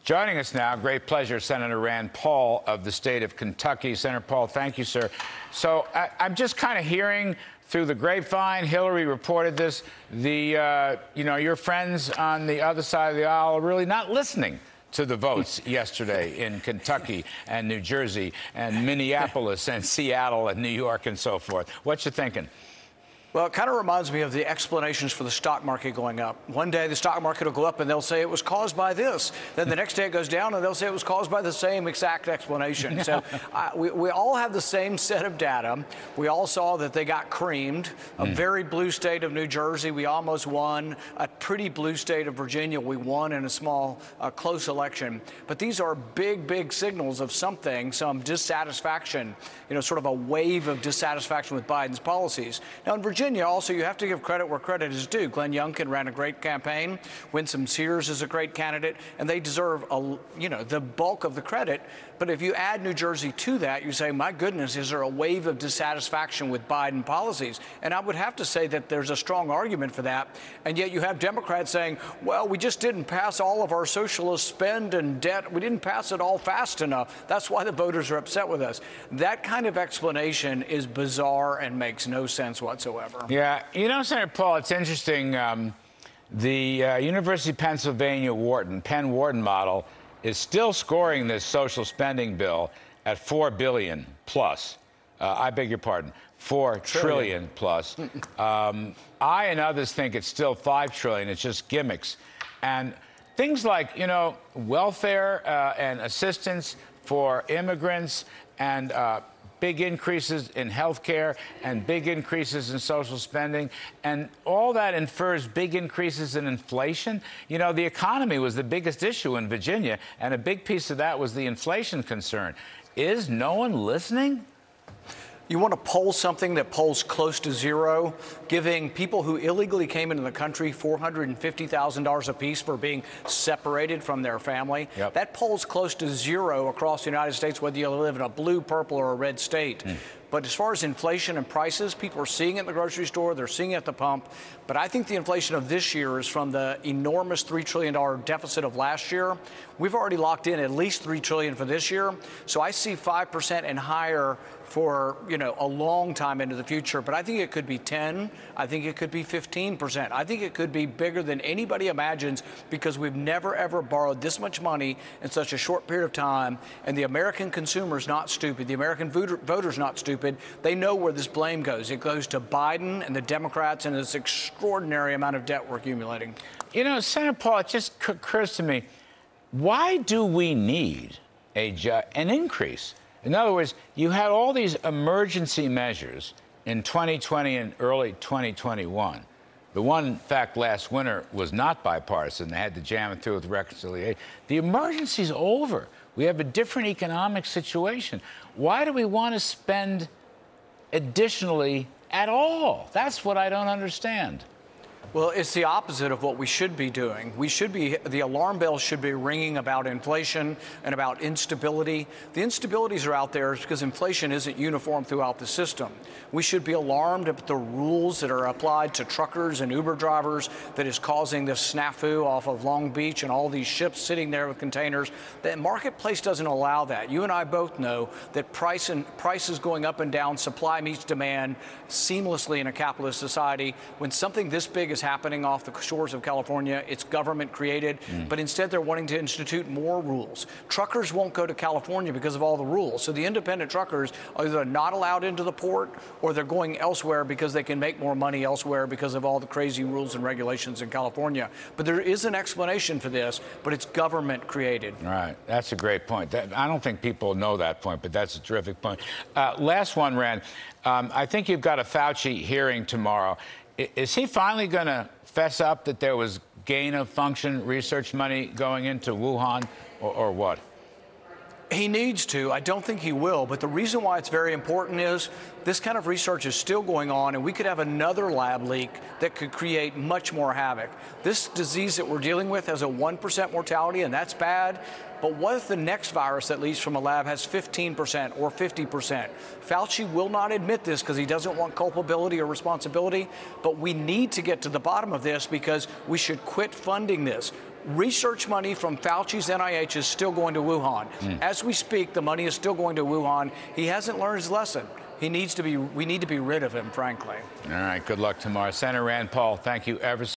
Joining us now, great pleasure, Senator Rand Paul of the state of Kentucky. Senator Paul, thank you, sir. So I'm just kind of hearing through the grapevine, Hillary reported this, your friends on the other side of the aisle are really not listening to the votes yesterday in Kentucky and New Jersey and Minneapolis and Seattle and New York and so forth. What you thinking? Well, it kind of reminds me of the explanations for the stock market going up. One day the stock market will go up and they'll say it was caused by this. Then the next day it goes down and they'll say it was caused by the same exact explanation. So we all have the same set of data. We all saw that they got creamed. A very blue state of New Jersey, we almost won. A pretty blue state of Virginia, we won in a small, close election. But these are big, big signals of something, some dissatisfaction, sort of a wave of dissatisfaction with Biden's policies. Now, in Virginia, also, you have to give credit where credit is due. Glenn Youngkin ran a great campaign. Winsome Sears is a great candidate, and they deserve, the bulk of the credit. But if you add New Jersey to that, you say, my goodness, is there a wave of dissatisfaction with Biden policies? And I would have to say that there's a strong argument for that. And yet you have Democrats saying, well, we just didn't pass all of our socialist spend and debt. We didn't pass it all fast enough. That's why the voters are upset with us. That kind of explanation is bizarre and makes no sense whatsoever. Yeah, Senator Paul, it's interesting. The University of Pennsylvania Penn Wharton model is still scoring this social spending bill at $4 billion plus. I beg your pardon, $4 trillion plus. I and others think it's still $5 trillion. It's just gimmicks. And things like, welfare and assistance for immigrants and big increases in health care and big increases in social spending, and all that infers big increases in inflation. The economy was the biggest issue in Virginia, and a big piece of that was the inflation concern. Is no one listening? You want to poll something that polls close to zero, giving people who illegally came into the country $450,000 apiece for being separated from their family. Yep. That polls close to zero across the United States, whether you live in a blue, purple, or a red state. But as far as inflation and prices, people are seeing it in the grocery store, they're seeing it at the pump. But I think the inflation of this year is from the enormous $3 trillion deficit of last year. We've already locked in at least $3 trillion for this year. So I see 5% and higher for, a long time into the future. But I think it could be 10. I think it could be 15%. I think it could be bigger than anybody imagines, because we've never, ever borrowed this much money in such a short period of time. And the American consumer's not stupid. The American voter's not stupid. They know where this blame goes. It goes to Biden and the Democrats and this extraordinary amount of debt we're accumulating. Senator Paul, it just occurs to me, why do we need an increase? In other words, you had all these emergency measures in 2020 and early 2021. The one, in fact, last winter was not bipartisan. They had to jam it through with reconciliation. The emergency's over. We have a different economic situation. Why do we want to spend additionally at all? That's what I don't understand. Well, it's the opposite of what we should be doing. The alarm bells should be ringing about inflation and about instability. The instabilities are out there because inflation isn't uniform throughout the system. We should be alarmed at the rules that are applied to truckers and Uber drivers that is causing this snafu off of Long Beach and all these ships sitting there with containers. The marketplace doesn't allow that. You and I both know that prices going up and down, supply meets demand seamlessly in a capitalist society. When something this big is happening off the shores of California, it's government created, but instead they're wanting to institute more rules. Truckers won't go to California because of all the rules. So the independent truckers are either not allowed into the port or they're going elsewhere because they can make more money elsewhere because of all the crazy rules and regulations in California. But there is an explanation for this, but it's government created. Right. That's a great point. I don't think people know that point, but that's a terrific point. Last one, Rand. I think you've got a Fauci hearing tomorrow. Is he finally going to fess up that there was gain-of-function research money going into Wuhan, or what? He needs to. I don't think he will. But the reason why it's very important is this kind of research is still going on, and we could have another lab leak that could create much more havoc. This disease that we're dealing with has a 1% mortality, and that's bad. But what if the next virus that leaves from a lab has 15% or 50%? Fauci will not admit this because he doesn't want culpability or responsibility. But we need to get to the bottom of this because we should quit funding this. research money from Fauci's NIH is still going to Wuhan. As we speak, the money is still going to Wuhan. He hasn't learned his lesson. We need to be rid of him, frankly. All right, good luck tomorrow. Senator Rand Paul, thank you ever so